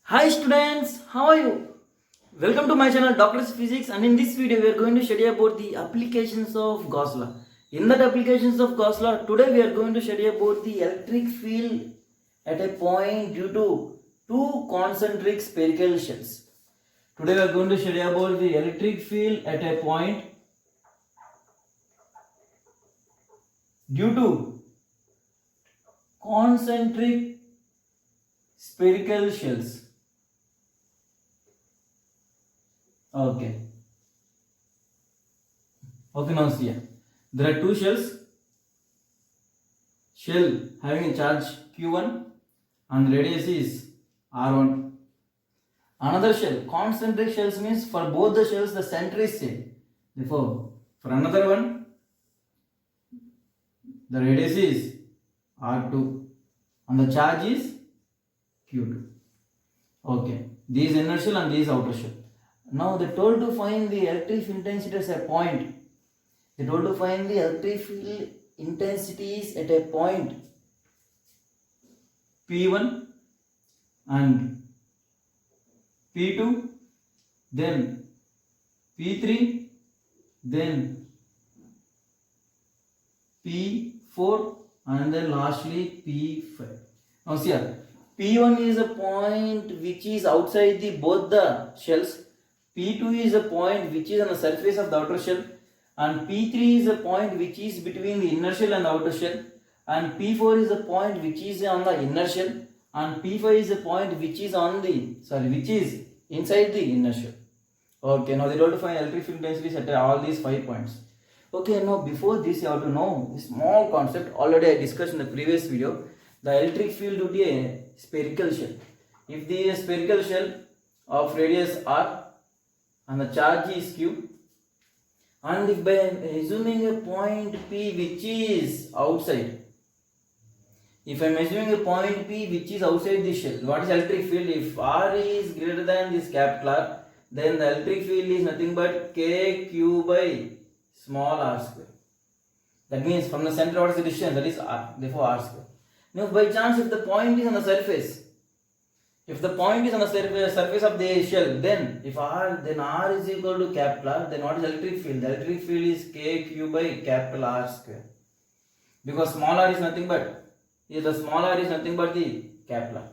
Hi students, how are you? Welcome to my channel Doctor's Physics, and in this video we are going to study about the applications of Gauss law. In that applications of Gauss law, today we are going to study about the electric field at a point due to two concentric spherical shells. Today we are going to study about the electric field at a point due to concentric spherical shells. Okay. Now see here. There are two shells. Shell having a charge Q1 and radius is R1. Another shell, concentric shells means for both the shells the center is same. Therefore, for another one, the radius is R2 and the charge is Q2. Okay. These inner shell and these outer shell. Now they told to find the electric field intensity as a point. They told to find the electric field intensities at a point P1 and P2, then P3, then P4, and then lastly P5. Now see here, P1 is a point which is outside the both the shells. P2 is a point which is on the surface of the outer shell, and P3 is a point which is between the inner shell and the outer shell, and P4 is a point which is on the inner shell, and P5 is a point which is inside the inner shell. Okay, now they told to find electric field intensities at all these 5 points. Okay, now before this you have to know a small concept already I discussed in the previous video. The electric field would be a spherical shell. If the spherical shell of radius r and the charge is q, and if by assuming a point P which is outside, if I am assuming a point P which is outside the shell, what is electric field? If R is greater than this capital R, then the electric field is nothing but kq by small r square. That means from the center what is the distance? That is r, therefore r square. Now by chance if the point is on the surface, if the point is on the surface of the shell, then if r is equal to capital R, then what is electric field? The electric field is kq by capital R square. Because small r is nothing but the capital R.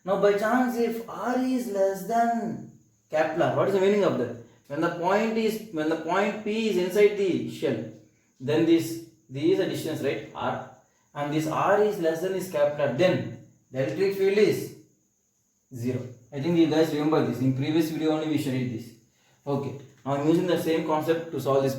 Now by chance if r is less than capital R, what is the meaning of that? When the point P is inside the shell, then this is a distance, right? R, and this r is less than this capital R, then the electric field is 0. I think you guys remember this. In previous video only we studied this. Okay. Now I am using the same concept to solve this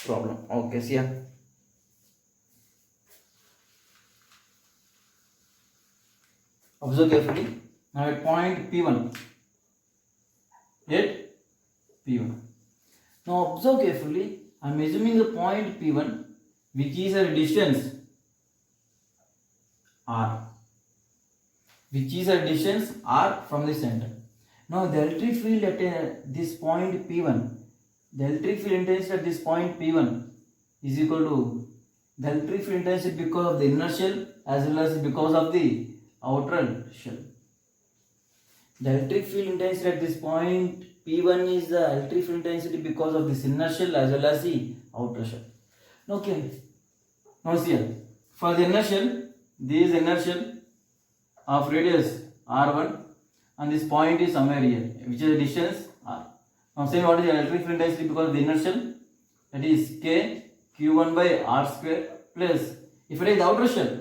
problem. Okay, see here. Observe carefully. Now at point P1. Now observe carefully. I am assuming a point P1 which is a distance R. Which is a distance r from the center. Now the electric field at this point P1, the electric field intensity at this point P1 is equal to the electric field intensity because of the inner shell as well as because of the outer shell. The electric field intensity at this point P1 is the electric field intensity because of this inner shell as well as the outer shell. Okay. Now see here. For the inner shell, this inner shell of radius r1 and this point is somewhere here, which is the distance r. Now say what is the electric field intensity because of the inner shell, that is k q1 by r square, plus if it is the outer shell,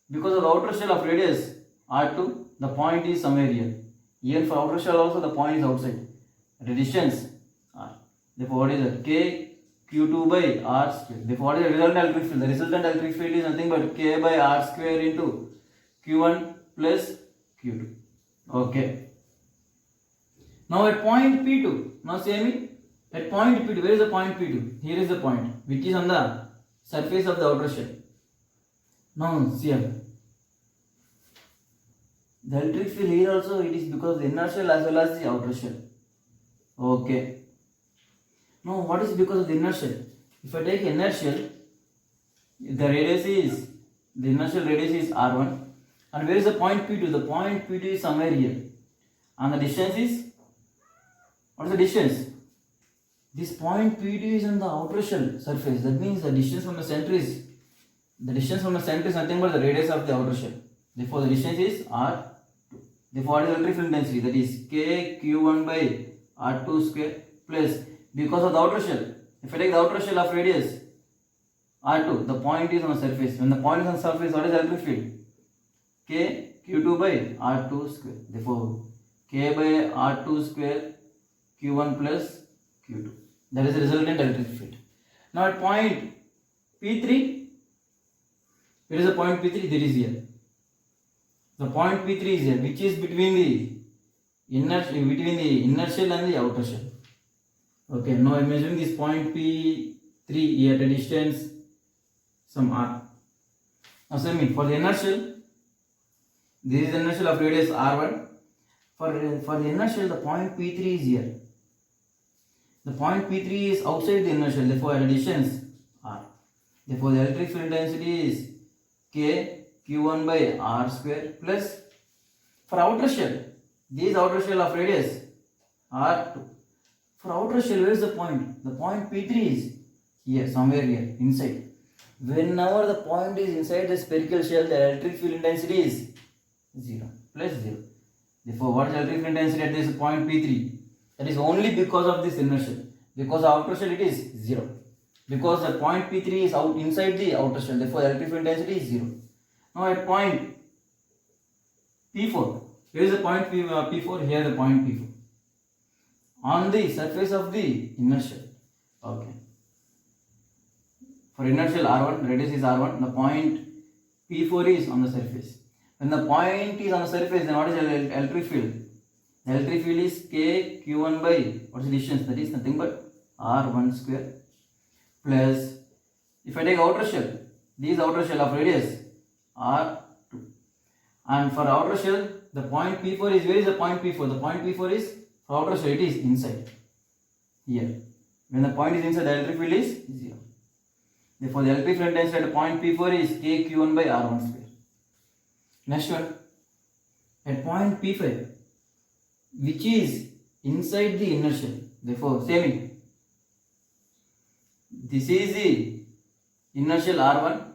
because of the outer shell of radius r2, the point is somewhere here. Even for outer shell also the point is outside at a distance r. Therefore what is that? K q2 by r square. Therefore what is the resultant electric field? The resultant electric field is nothing but k by r square into q1 plus q2. Okay. Now at point P2, now say me, at point P2, where is the point P2? Here is the point which is on the surface of the outer shell. Now see here. The electric field here also it is because of the inner shell as well as the outer shell. Okay. Now what is because of the inner shell? If I take inner shell, the inner shell radius is r1. And where is the point P2? The point P2 is somewhere here. And the distance is, what is the distance? This point P2 is on the outer shell surface. That means the distance from the center is nothing but the radius of the outer shell. Therefore, the distance is R2. Therefore, what is the electric field intensity? That is K Q1 by R2 square plus, because of the outer shell. If I take the outer shell of radius R2, the point is on the surface. When the point is on the surface, what is the electric field? K Q2 by R2 square. Therefore, K by R2 square Q1 plus Q2. That is the resultant electric field. Now at point P3, where is the point P3? There is here. The point P3 is here, which is between the inner shell and the outer shell. Okay, now I am measuring this point P3 at a distance some R. Now same for the inner shell, this is the inner shell of radius R1. For the inner shell, the point P3 is here. The point P3 is outside the inner shell, therefore at a distance R. Therefore the electric field intensity is K Q1 by R square plus, for outer shell, this outer shell of radius R2. For outer shell, where is the point? The point P3 is here, somewhere here, inside. Whenever the point is inside the spherical shell, the electric field intensity is 0, plus 0. Therefore, what is the electric field intensity at this point P3? That is only because of this inner shell. Because of outer shell, it is 0. Because the point P3 is out inside the outer shell, therefore the electric field intensity is 0. Now at point P4, where is the point P4? Here the point P4. On the surface of the inner shell. Okay. For inner shell R1, radius is R1, the point P4 is on the surface. When the point is on the surface, then what is the electric field? The electric field is K Q1 by, what is the distance? That is nothing but R1 square plus, if I take outer shell, this outer shell of radius R2. And for outer shell, the point P4 is, where is the point P4? The point P4 is, for outer shell, it is inside. Here. When the point is inside, the electric field is 0. Therefore, the electric field intensity at point P4 is K Q1 by R1 square. Next one, at point P5, which is inside the inner shell. Therefore, same. This is the inner shell R1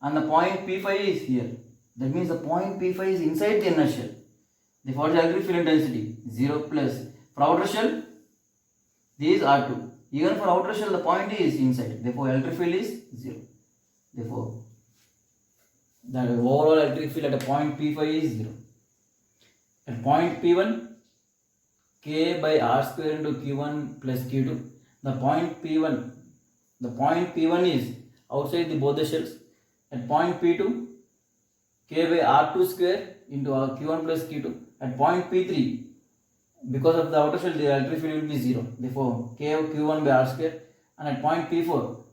and the point P5 is here. That means the point P5 is inside the inner shell. Therefore, the electric field intensity 0 plus. For outer shell, this is R2. Even for outer shell, the point is inside. Therefore, electric field is 0. Therefore, the overall electric field at a point P5 is 0. At point P1, K by R square into Q1 plus Q2. The point P1 is outside both the shells. At point P2, K by R2 square into Q1 plus Q2. At point P3, because of the outer shell, the electric field will be 0. Therefore, K Q1 by R square. And at point P4,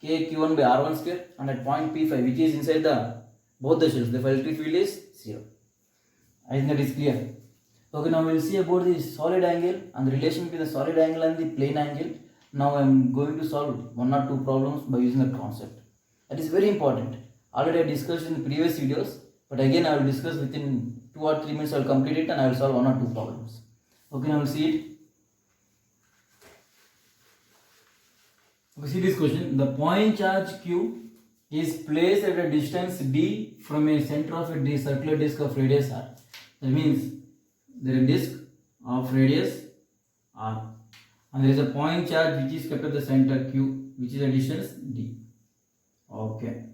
K Q1 by R1 square. And at point P5, which is inside both the shells, the electric field is 0. I think that is clear. Okay, now we will see about the solid angle and the relation between the solid angle and the plane angle. Now I am going to solve 1 or 2 problems by using a concept. That is very important. Already I discussed in the previous videos, but again I will discuss within 2 or 3 minutes. I will complete it and I will solve 1 or 2 problems. Okay, now we will see it. Okay, see this question. The point charge Q is placed at a distance d from a center of a circular disc of radius r. That means there is a disc of radius r and there is a point charge which is kept at the center Q, which is a distance d. Okay.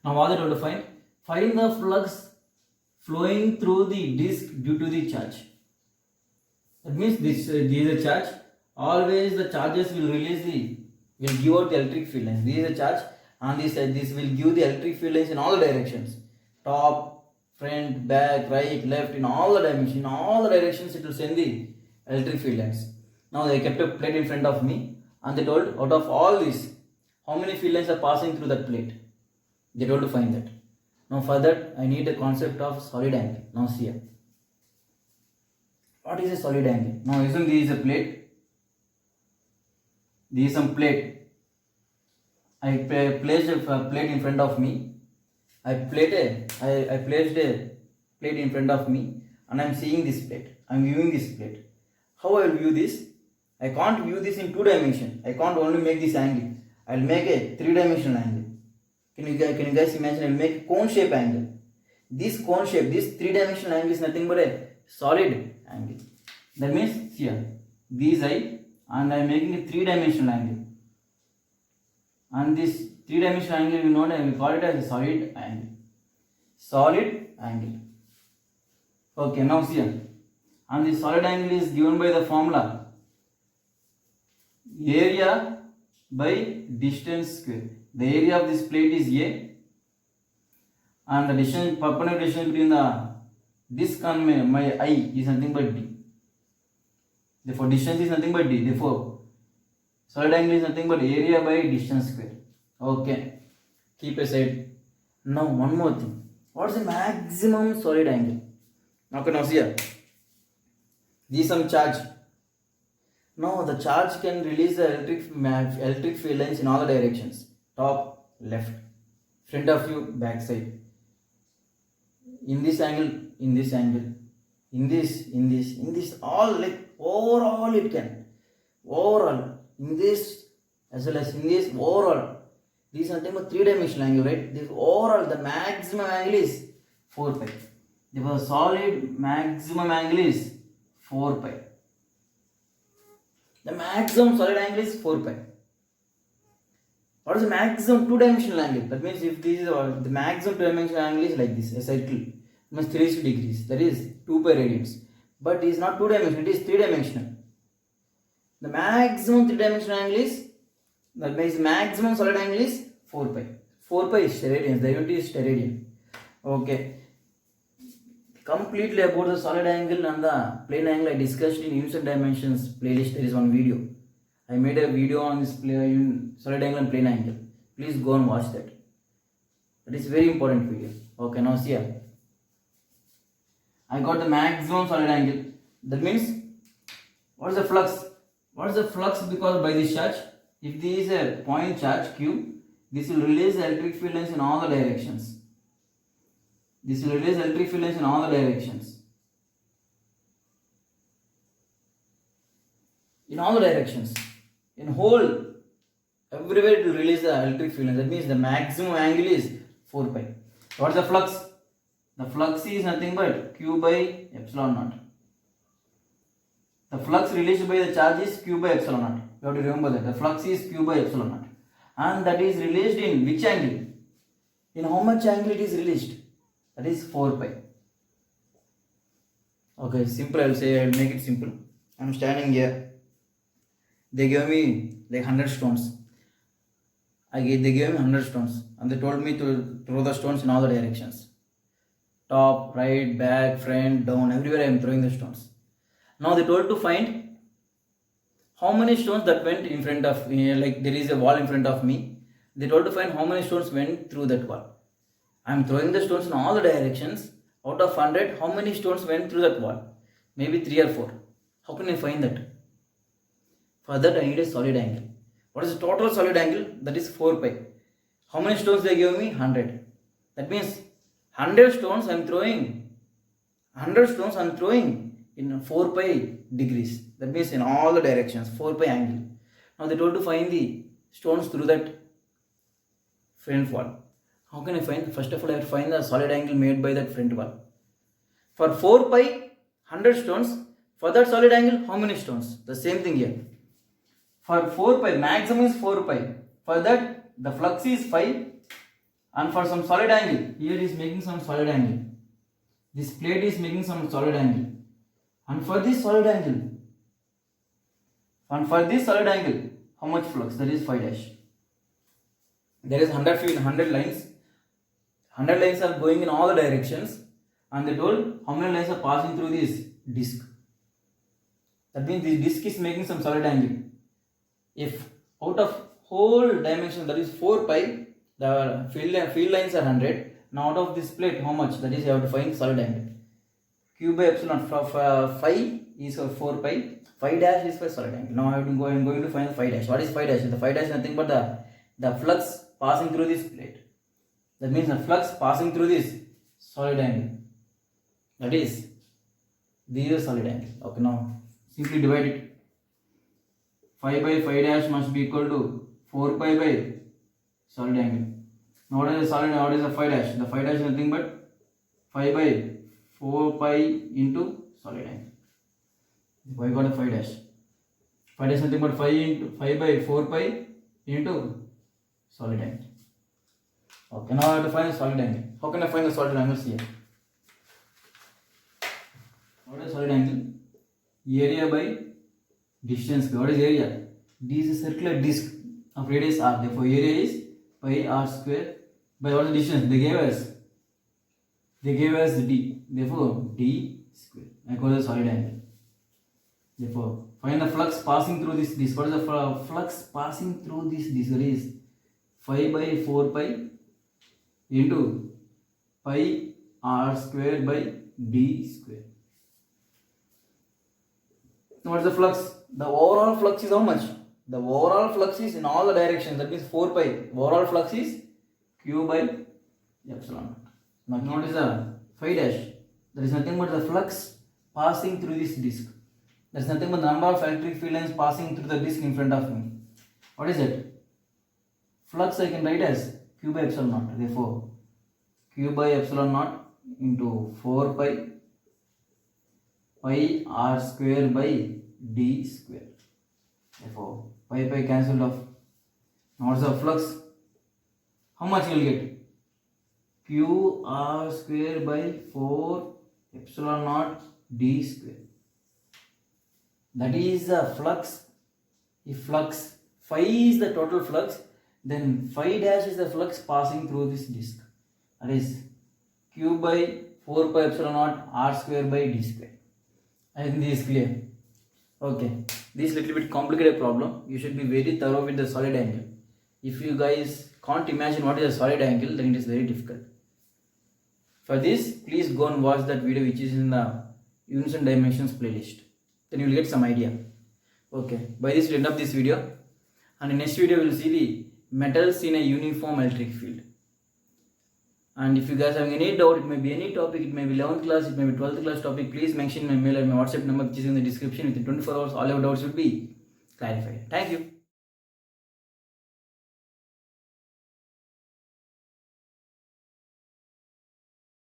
Now what are we to find? Find the flux flowing through the disc due to the charge. That means this is a charge. Always the charges will give out the electric field lines. This is a charge and this will give the electric field lines in all the directions. Top, front, back, right, left, in all the dimensions, in all the directions it will send the electric field lines. Now they kept a plate in front of me and they told out of all these, how many field lines are passing through that plate. They told to find that. Now for that I need the concept of solid angle. Now see here. What is a solid angle? Now assume this is a plate. This is some plate. I placed a plate in front of me. I placed a plate in front of me and I am seeing this plate. I'm viewing this plate. How I will view this? I can't view this in 2 dimension. I can't only make this angle. I'll make a 3-dimensional angle. Can you guys imagine? I'll make a cone shape angle. This cone shape, this 3-dimensional angle is nothing but a solid angle. That means here, this I, and I am making a 3-dimensional angle. And this 3-dimensional angle, we know that we call it as a solid angle. Solid angle. Okay, now see here. And the solid angle is given by the formula area by distance square. The area of this plate is A, and the distance, perpendicular distance between the disc and my eye is nothing but D. Therefore, distance is nothing but D. Therefore, solid angle is nothing but area by distance square. Okay, keep aside. Now, one more thing. What is the maximum solid angle? Okay, now see here. This is some charge. Now the charge can release the electric field lines in all the directions. Top, left, front of you, back side. In this angle, in this angle, in this, all like overall it can. Overall, in this as well as in this, overall. This is nothing but 3-dimensional angle, right? This overall, the maximum angle is 4 pi. The solid maximum angle is 4 pi. The maximum solid angle is 4 pi. What is the maximum 2-dimensional angle? That means if this is the maximum 2-dimensional angle is like this, a circle, it means 360 degrees, that is 2 pi radians. But it is not 2-dimensional, it is 3-dimensional. The maximum 3-dimensional angle is, that means maximum solid angle is 4 pi. 4 pi is steradian, the unit is steradian. Okay. Completely about the solid angle and the plane angle I discussed in units and dimensions playlist. There is one video. I made a video on this solid angle and plane angle. Please go and watch that. That is very important video. Okay, now see here. I got the maximum solid angle. That means, what is the flux? What is the flux? Because by this charge, if this is a point charge Q, this will release the electric field lines in all the directions. This will release electric field lines in all the directions. In all the directions. In whole, everywhere it will release the electric field lines. That means the maximum angle is 4 pi. What is the flux? The flux is nothing but Q by epsilon naught. The flux released by the charge is Q by epsilon naught. You have to remember that. The flux is Q by epsilon naught. And that is released in which angle? In how much angle it is released? That is 4 pi. Okay, simple. I will say, I will make it simple. I am standing here. They gave me like 100 stones. They gave me 100 stones. And they told me to throw the stones in all the directions. Top, right, back, front, down. Everywhere I am throwing the stones. Now they told to find how many stones that went in front of me. Like there is a wall in front of me. They told to find how many stones went through that wall. I am throwing the stones in all the directions. Out of 100, how many stones went through that wall? Maybe 3 or 4. How can I find that? For that I need a solid angle. What is the total solid angle? That is 4 pi. How many stones they give me? 100. That means 100 stones I am throwing. 100 stones I am throwing in 4 pi degrees. That means in all the directions, 4 pi angle. Now they told to find the stones through that front wall. How can I find? First of all, I have to find the solid angle made by that front wall. For 4 pi, 100 stones. For that solid angle, how many stones? The same thing here. For 4 pi, maximum is 4 pi. For that, the flux is 5. And for some solid angle, here is making some solid angle. This plate is making some solid angle. And for this solid angle, how much flux? That is 5 dash. There is 100 lines. 100 lines are going in all the directions. And they told how many lines are passing through this disc. That means this disc is making some solid angle. If out of whole dimension, that is 4 pi, the field lines are 100. Now out of this plate, how much? That is, you have to find solid angle. Q by epsilon phi is for 4 pi. Phi dash is for solid angle. Now I am going to find the phi dash. What is phi dash? The phi dash is nothing but the flux passing through this plate. That means the flux passing through this solid angle. That is This is a solid angle. Okay, now simply divide it. 5 by 5 dash must be equal to 4 pi by solid angle. Now what is the solid? What is the 5 dash? The 5 dash is nothing but 5 by 4 pi into solid angle. Why got a 5 dash? 5 dash is nothing but 5 by 4 pi into solid angle. Okay, now I have to find the solid angle. How can I find the solid angles here? What is solid angle? Area by distance. What is area? D is a circular disc of radius r. Therefore, area is pi r square by what is the distance? They gave us d. Therefore, d square. I call the solid angle. Therefore, find the flux passing through this disc. What is the flux passing through this disc? That is 5 by 4 pi into pi r square by d square. Now what is the flux? The overall flux is how much? The overall flux is in all the directions. That means 4 pi. Overall flux is q by epsilon. Now what is the 5 dash? There is nothing but the flux passing through this disc. There is nothing but the number of electric field lines passing through the disc in front of me. What is it? Flux I can write as q by epsilon naught. Therefore, q by epsilon naught into 4 pi r square by d square. Therefore, pi cancelled off. Now what's the flux? How much you will get? Q r square by 4 epsilon naught d square. That is the flux. If flux phi is the total flux, then phi dash is the flux passing through this disc. That is q by 4 pi epsilon naught r square by d square. I think this is clear. Okay, this little bit complicated problem. You should be very thorough with the solid angle. If you guys can't imagine what is a solid angle, then it is very difficult. For this, please go and watch that video which is in the units and dimensions playlist. Then you will get some idea. Okay, by this we end up this video. And in next video we will see the metals in a uniform electric field. And if you guys have any doubt, it may be any topic, it may be 11th class, it may be 12th class topic, please mention my mail or my WhatsApp number which is in the description. Within 24 hours all your doubts will be clarified. Thank you.